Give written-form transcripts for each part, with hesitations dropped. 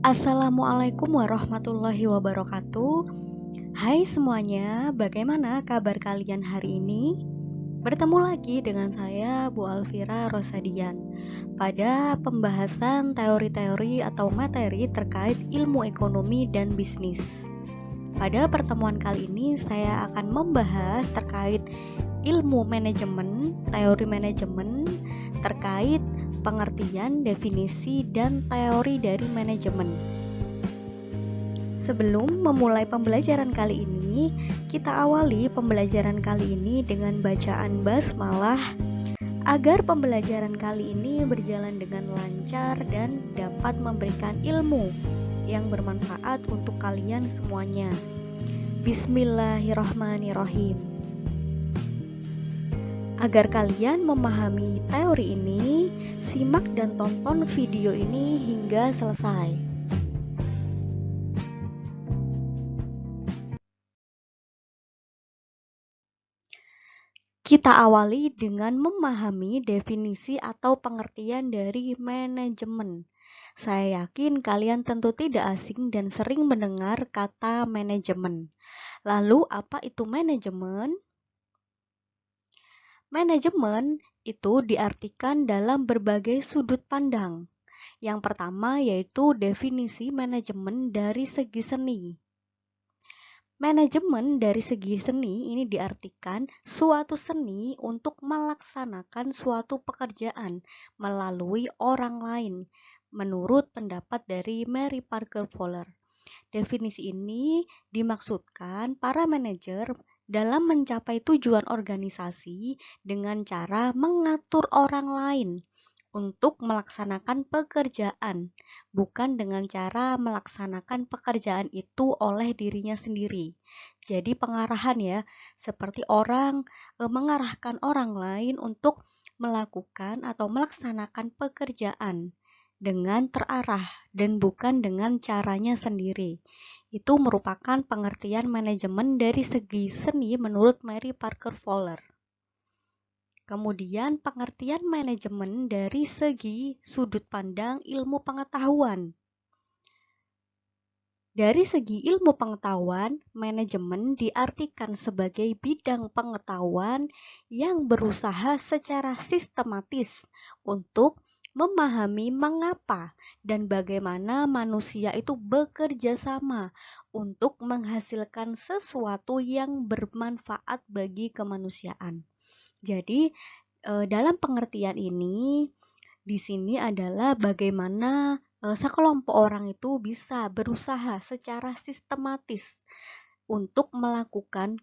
Assalamualaikum warahmatullahi wabarakatuh. Hai semuanya, bagaimana kabar kalian hari ini? Bertemu lagi dengan saya, Bu Alfira Rosadian, pada pembahasan teori-teori atau materi terkait ilmu ekonomi dan bisnis. Pada pertemuan kali ini, saya akan membahas terkait ilmu manajemen, teori manajemen, terkait pengertian, definisi, dan teori dari manajemen. Sebelum memulai pembelajaran kali ini, kita awali pembelajaran kali ini dengan bacaan basmalah agar pembelajaran kali ini berjalan dengan lancar dan dapat memberikan ilmu yang bermanfaat untuk kalian semuanya. Bismillahirrahmanirrahim. Agar kalian memahami teori ini, simak dan tonton video ini hingga selesai. Kita awali dengan memahami definisi atau pengertian dari manajemen. Saya yakin kalian tentu tidak asing dan sering mendengar kata manajemen. Lalu, apa itu manajemen? Manajemen itu diartikan dalam berbagai sudut pandang. Yang pertama yaitu definisi manajemen dari segi seni. Manajemen dari segi seni ini diartikan suatu seni untuk melaksanakan suatu pekerjaan melalui orang lain, menurut pendapat dari Mary Parker Fowler. Definisi ini dimaksudkan para manajer dalam mencapai tujuan organisasi dengan cara mengatur orang lain untuk melaksanakan pekerjaan, bukan dengan cara melaksanakan pekerjaan itu oleh dirinya sendiri. Jadi pengarahan ya, seperti orang mengarahkan orang lain untuk melakukan atau melaksanakan pekerjaan dengan terarah dan bukan dengan caranya sendiri. Itu merupakan pengertian manajemen dari segi seni menurut Mary Parker Fowler. Kemudian pengertian manajemen dari segi sudut pandang ilmu pengetahuan. Dari segi ilmu pengetahuan, manajemen diartikan sebagai bidang pengetahuan yang berusaha secara sistematis untuk memahami mengapa dan bagaimana manusia itu bekerja sama untuk menghasilkan sesuatu yang bermanfaat bagi kemanusiaan. Jadi, dalam pengertian ini, di sini adalah bagaimana sekelompok orang itu bisa berusaha secara sistematis untuk melakukan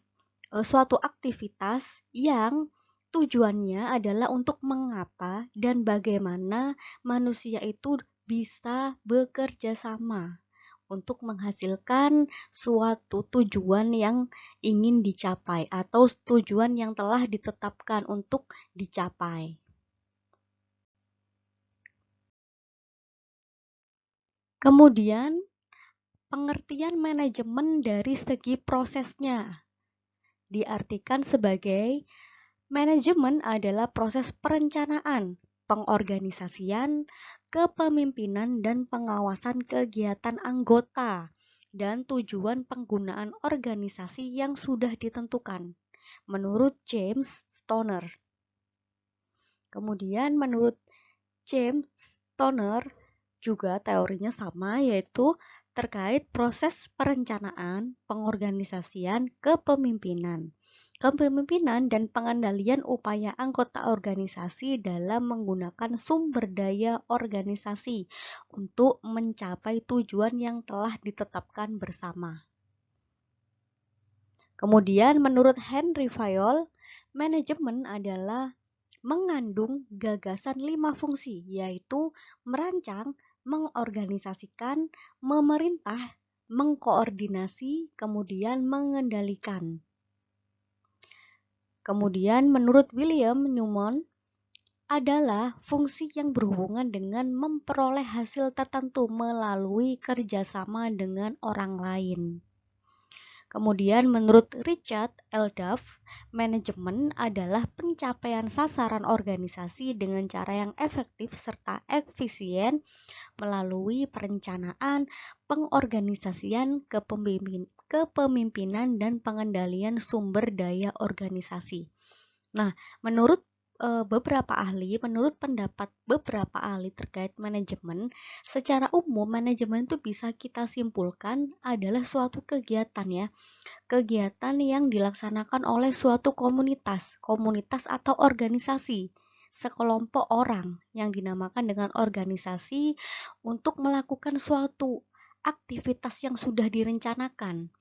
suatu aktivitas yang tujuannya adalah untuk mengapa dan bagaimana manusia itu bisa bekerja sama untuk menghasilkan suatu tujuan yang ingin dicapai atau tujuan yang telah ditetapkan untuk dicapai. Kemudian, pengertian manajemen dari segi prosesnya diartikan sebagai manajemen adalah proses perencanaan, pengorganisasian, kepemimpinan, dan pengawasan kegiatan anggota dan tujuan penggunaan organisasi yang sudah ditentukan, menurut James Stoner. Kemudian menurut James Stoner juga teorinya sama, yaitu terkait proses perencanaan, pengorganisasian, kepemimpinan dan pengendalian upaya anggota organisasi dalam menggunakan sumber daya organisasi untuk mencapai tujuan yang telah ditetapkan bersama. Kemudian menurut Henry Fayol, manajemen adalah mengandung gagasan 5 fungsi, yaitu merancang, mengorganisasikan, memerintah, mengkoordinasi, kemudian mengendalikan. Kemudian menurut William Newman adalah fungsi yang berhubungan dengan memperoleh hasil tertentu melalui kerjasama dengan orang lain. Kemudian menurut Richard L. Duff, manajemen adalah pencapaian sasaran organisasi dengan cara yang efektif serta efisien melalui perencanaan, pengorganisasian, kepemimpinan, dan pengendalian sumber daya organisasi. Nah, menurut pendapat beberapa ahli terkait manajemen, secara umum manajemen itu bisa kita simpulkan adalah suatu kegiatan yang dilaksanakan oleh suatu komunitas atau organisasi, sekelompok orang yang dinamakan dengan organisasi untuk melakukan suatu aktivitas yang sudah direncanakan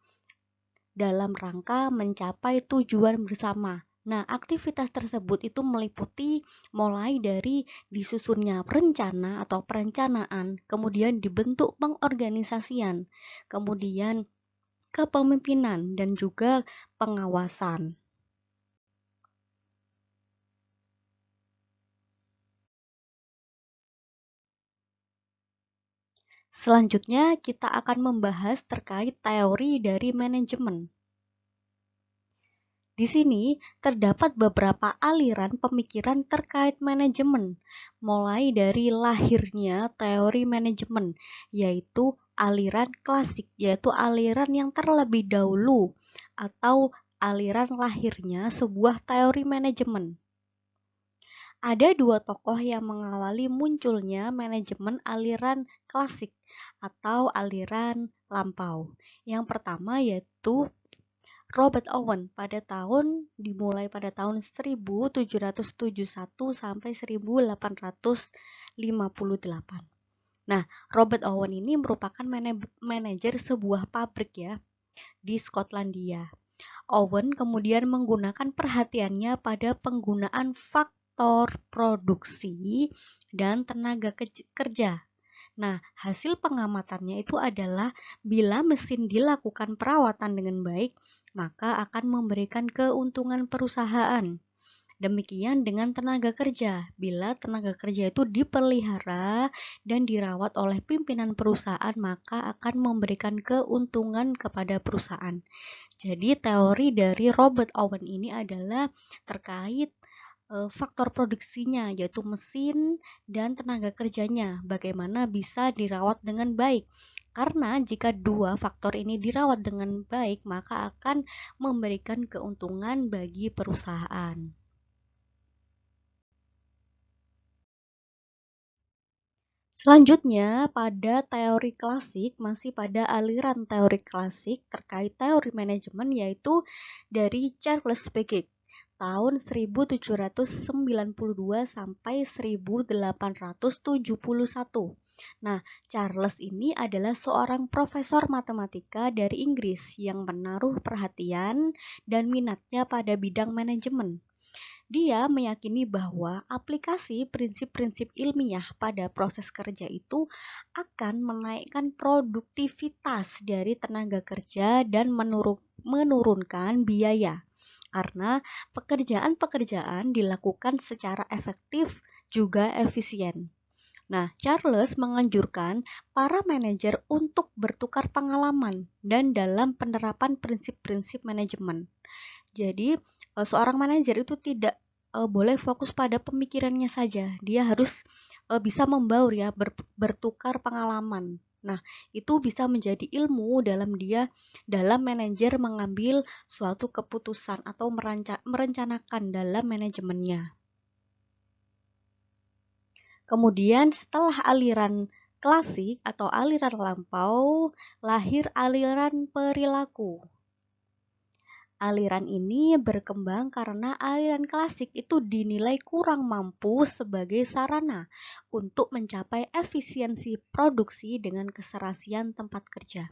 dalam rangka mencapai tujuan bersama. Nah, aktivitas tersebut itu meliputi mulai dari disusunnya rencana atau perencanaan, kemudian dibentuk pengorganisasian, kemudian kepemimpinan, dan juga pengawasan. Selanjutnya, kita akan membahas terkait teori dari manajemen. Di sini terdapat beberapa aliran pemikiran terkait manajemen, mulai dari lahirnya teori manajemen, yaitu aliran klasik, yaitu aliran yang terlebih dahulu, atau aliran lahirnya sebuah teori manajemen. Ada dua tokoh yang mengawali munculnya manajemen aliran klasik atau aliran lampau. Yang pertama yaitu Robert Owen dimulai pada tahun 1771 sampai 1858. Nah, Robert Owen ini merupakan manajer sebuah pabrik di Skotlandia. Owen kemudian menggunakan perhatiannya pada penggunaan faktor produksi dan tenaga kerja. Nah, hasil pengamatannya itu adalah bila mesin dilakukan perawatan dengan baik, maka akan memberikan keuntungan perusahaan. Demikian dengan tenaga kerja. Bila tenaga kerja itu dipelihara dan dirawat oleh pimpinan perusahaan, maka akan memberikan keuntungan kepada perusahaan. Jadi teori dari Robert Owen ini adalah terkait faktor produksinya, yaitu mesin dan tenaga kerjanya, bagaimana bisa dirawat dengan baik. Karena jika dua faktor ini dirawat dengan baik, maka akan memberikan keuntungan bagi perusahaan. Selanjutnya, pada teori klasik, masih pada aliran teori klasik terkait teori manajemen, yaitu dari Charles Pickett tahun 1792 sampai 1871. Nah, Charles ini adalah seorang profesor matematika dari Inggris yang menaruh perhatian dan minatnya pada bidang manajemen. Dia meyakini bahwa aplikasi prinsip-prinsip ilmiah pada proses kerja itu akan menaikkan produktivitas dari tenaga kerja dan menurunkan biaya. Karena pekerjaan-pekerjaan dilakukan secara efektif juga efisien. Nah, Charles menganjurkan para manajer untuk bertukar pengalaman dan dalam penerapan prinsip-prinsip manajemen. Jadi, seorang manajer itu tidak boleh fokus pada pemikirannya saja. Dia harus bisa membaur bertukar pengalaman. Nah, itu bisa menjadi ilmu dalam manajer mengambil suatu keputusan atau merencanakan dalam manajemennya. Kemudian setelah aliran klasik atau aliran lampau, lahir aliran perilaku. Aliran ini berkembang karena aliran klasik itu dinilai kurang mampu sebagai sarana untuk mencapai efisiensi produksi dengan keserasian tempat kerja.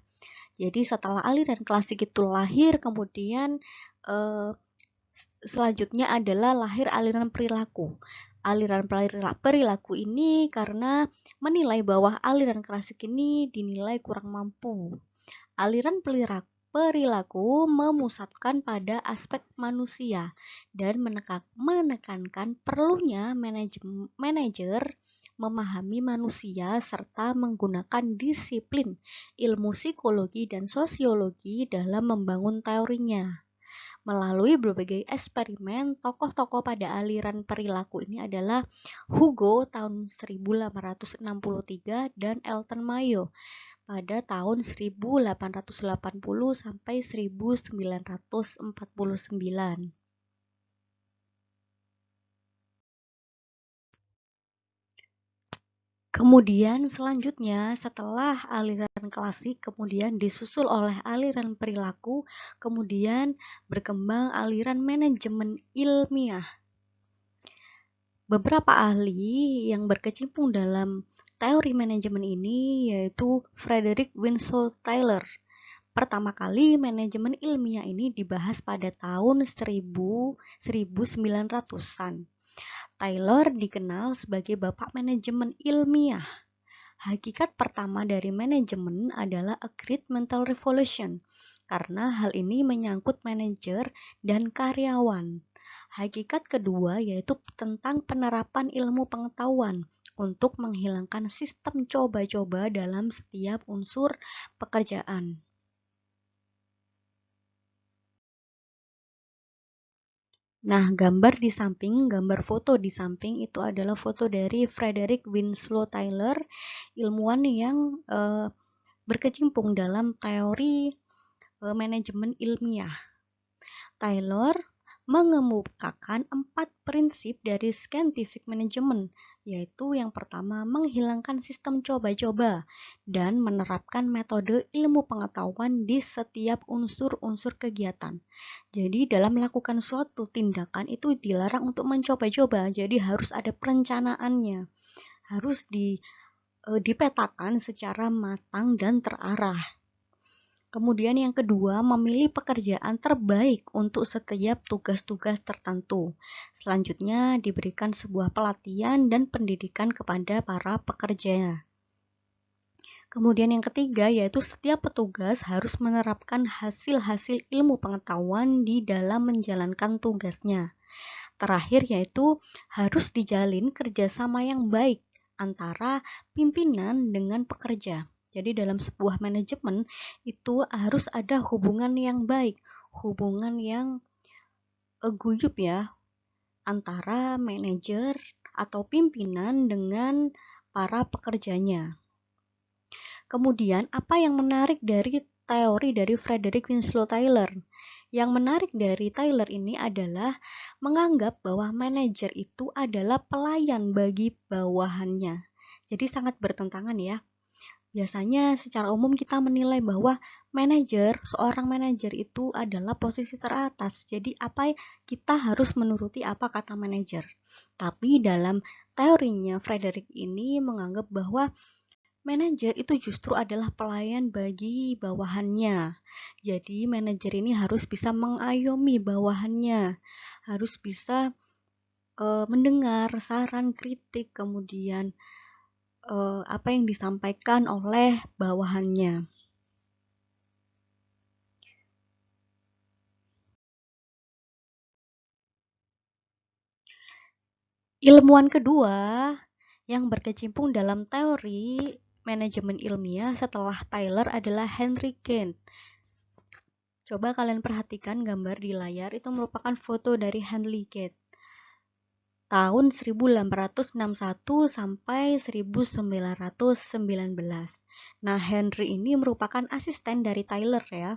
Jadi setelah aliran klasik itu lahir, kemudian selanjutnya adalah lahir aliran perilaku. Aliran perilaku ini karena menilai bahwa aliran klasik ini dinilai kurang mampu. Aliran perilaku memusatkan pada aspek manusia dan menekankan perlunya manajer memahami manusia serta menggunakan disiplin ilmu psikologi dan sosiologi dalam membangun teorinya. Melalui berbagai eksperimen, tokoh-tokoh pada aliran perilaku ini adalah Hugo tahun 1863 dan Elton Mayo pada tahun 1880 sampai 1949. Kemudian selanjutnya setelah aliran klasik kemudian disusul oleh aliran perilaku, kemudian berkembang aliran manajemen ilmiah. Beberapa ahli yang berkecimpung dalam teori manajemen ini yaitu Frederick Winslow Taylor. Pertama kali manajemen ilmiah ini dibahas pada tahun 1900-an. Taylor dikenal sebagai bapak manajemen ilmiah. Hakikat pertama dari manajemen adalah a great mental revolution, karena hal ini menyangkut manajer dan karyawan. Hakikat kedua yaitu tentang penerapan ilmu pengetahuan untuk menghilangkan sistem coba-coba dalam setiap unsur pekerjaan. Nah, gambar foto di samping itu adalah foto dari Frederick Winslow Taylor, ilmuwan yang berkecimpung dalam teori manajemen ilmiah. Taylor mengemukakan 4 prinsip dari scientific management, yaitu yang pertama menghilangkan sistem coba-coba dan menerapkan metode ilmu pengetahuan di setiap unsur-unsur kegiatan. Jadi dalam melakukan suatu tindakan itu dilarang untuk mencoba-coba, jadi harus ada perencanaannya, harus dipetakan secara matang dan terarah. Kemudian yang kedua, memilih pekerjaan terbaik untuk setiap tugas-tugas tertentu. Selanjutnya, diberikan sebuah pelatihan dan pendidikan kepada para pekerja. Kemudian yang ketiga, yaitu setiap petugas harus menerapkan hasil-hasil ilmu pengetahuan di dalam menjalankan tugasnya. Terakhir, yaitu harus dijalin kerjasama yang baik antara pimpinan dengan pekerja. Jadi dalam sebuah manajemen itu harus ada hubungan yang baik, hubungan yang guyup ya, antara manajer atau pimpinan dengan para pekerjanya. Kemudian apa yang menarik dari teori dari Frederick Winslow Taylor? Yang menarik dari Taylor ini adalah menganggap bahwa manajer itu adalah pelayan bagi bawahannya. Jadi sangat bertentangan ya. Biasanya secara umum kita menilai bahwa seorang manajer itu adalah posisi teratas. Jadi kita harus menuruti apa kata manajer. Tapi dalam teorinya Frederick ini menganggap bahwa manajer itu justru adalah pelayan bagi bawahannya. Jadi manajer ini harus bisa mengayomi bawahannya, harus bisa mendengar saran, kritik, kemudian apa yang disampaikan oleh bawahannya. Ilmuwan kedua yang berkecimpung dalam teori manajemen ilmiah setelah Taylor adalah Henry Kent. Coba kalian perhatikan gambar di layar, itu merupakan foto dari Henry Kent. Tahun 1861 sampai 1919. Nah, Henry ini merupakan asisten dari Taylor ya.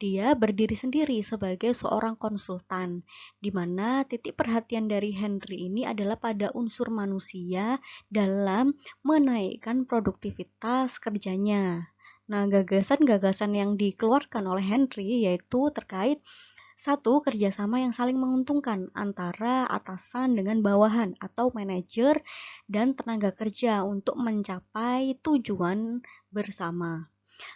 Dia berdiri sendiri sebagai seorang konsultan, di mana titik perhatian dari Henry ini adalah pada unsur manusia dalam menaikkan produktivitas kerjanya. Nah, gagasan-gagasan yang dikeluarkan oleh Henry yaitu terkait satu, kerjasama yang saling menguntungkan antara atasan dengan bawahan atau manajer dan tenaga kerja untuk mencapai tujuan bersama.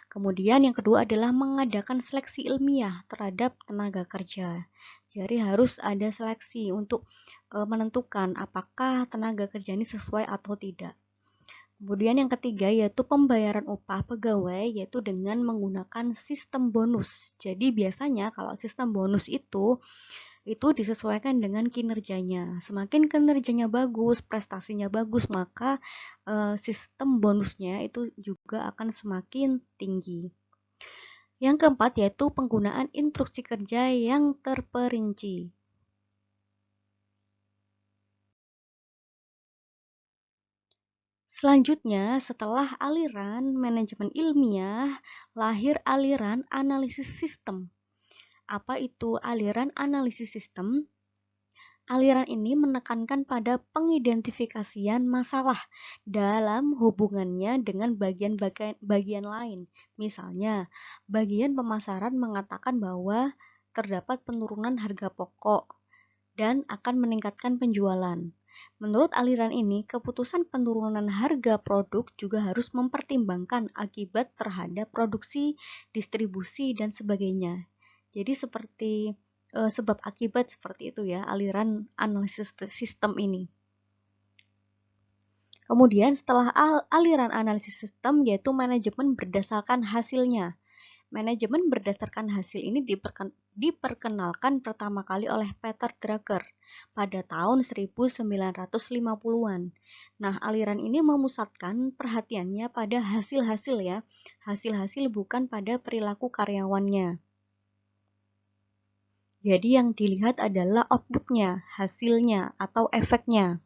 Kemudian yang kedua adalah mengadakan seleksi ilmiah terhadap tenaga kerja. Jadi harus ada seleksi untuk menentukan apakah tenaga kerja ini sesuai atau tidak. Kemudian yang ketiga yaitu pembayaran upah pegawai yaitu dengan menggunakan sistem bonus. Jadi biasanya kalau sistem bonus itu itu disesuaikan dengan kinerjanya. Semakin kinerjanya bagus, prestasinya bagus, maka sistem bonusnya itu juga akan semakin tinggi. Yang keempat yaitu penggunaan instruksi kerja yang terperinci. Selanjutnya, setelah aliran manajemen ilmiah, lahir aliran analisis sistem. Apa itu aliran analisis sistem? Aliran ini menekankan pada pengidentifikasian masalah dalam hubungannya dengan bagian lain. Misalnya, bagian pemasaran mengatakan bahwa terdapat penurunan harga pokok dan akan meningkatkan penjualan. Menurut aliran ini, keputusan penurunan harga produk juga harus mempertimbangkan akibat terhadap produksi, distribusi, dan sebagainya. Jadi seperti sebab akibat seperti itu ya, aliran analisis sistem ini. Kemudian setelah aliran analisis sistem yaitu manajemen berdasarkan hasilnya. Manajemen berdasarkan hasil ini diperkenalkan pertama kali oleh Peter Drucker pada tahun 1950-an. Nah, aliran ini memusatkan perhatiannya pada hasil-hasil ya. Hasil-hasil bukan pada perilaku karyawannya. Jadi yang dilihat adalah outputnya, hasilnya, atau efeknya.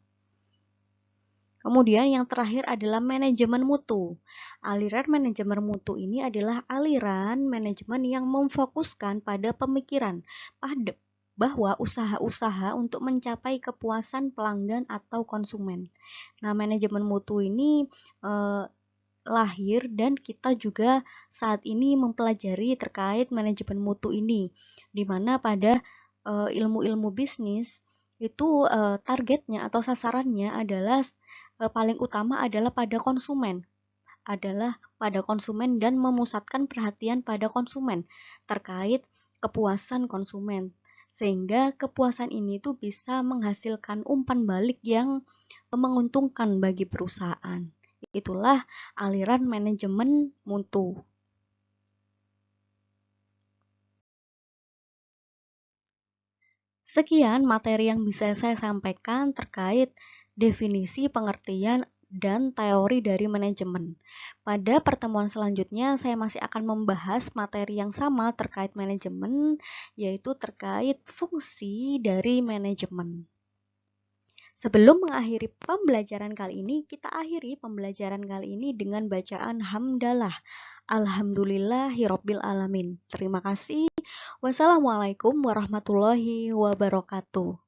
Kemudian yang terakhir adalah manajemen mutu. Aliran manajemen mutu ini adalah aliran manajemen yang memfokuskan pada pemikiran bahwa usaha-usaha untuk mencapai kepuasan pelanggan atau konsumen. Nah, manajemen mutu ini lahir dan kita juga saat ini mempelajari terkait manajemen mutu ini, di mana pada ilmu-ilmu bisnis itu targetnya atau sasarannya adalah paling utama adalah pada konsumen dan memusatkan perhatian pada konsumen terkait kepuasan konsumen, sehingga kepuasan ini tuh bisa menghasilkan umpan balik yang menguntungkan bagi perusahaan. Itulah aliran manajemen mutu. Sekian materi yang bisa saya sampaikan terkait definisi, pengertian, dan teori dari manajemen. Pada pertemuan selanjutnya, saya masih akan membahas materi yang sama terkait manajemen, yaitu terkait fungsi dari manajemen. Sebelum mengakhiri pembelajaran kali ini, kita akhiri pembelajaran kali ini dengan bacaan hamdalah. Alhamdulillahirabbil alamin. Terima kasih. Wassalamualaikum warahmatullahi wabarakatuh.